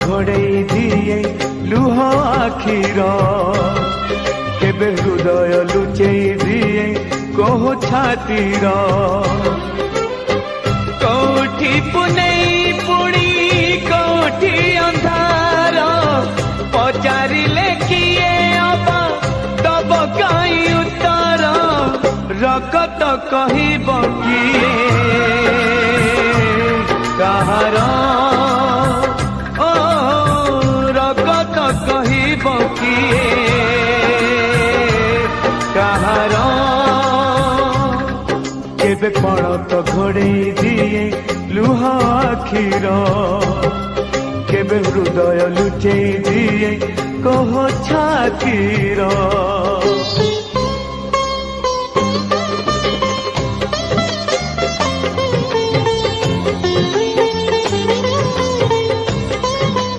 घोड़े दिए लुह आखिर केबे हृदय लुचे दिए कोह छातीर कोठी पुनेई पुणी कोठी अंधार पचारिले किए अबा तब कई उत्तर रकत कहिब किए कहार ओ रकत कहिब किए कहार केबे पड़त घोड़े दिए लुह आखिर केबे हृदय लुचे दिए कोह छातीर।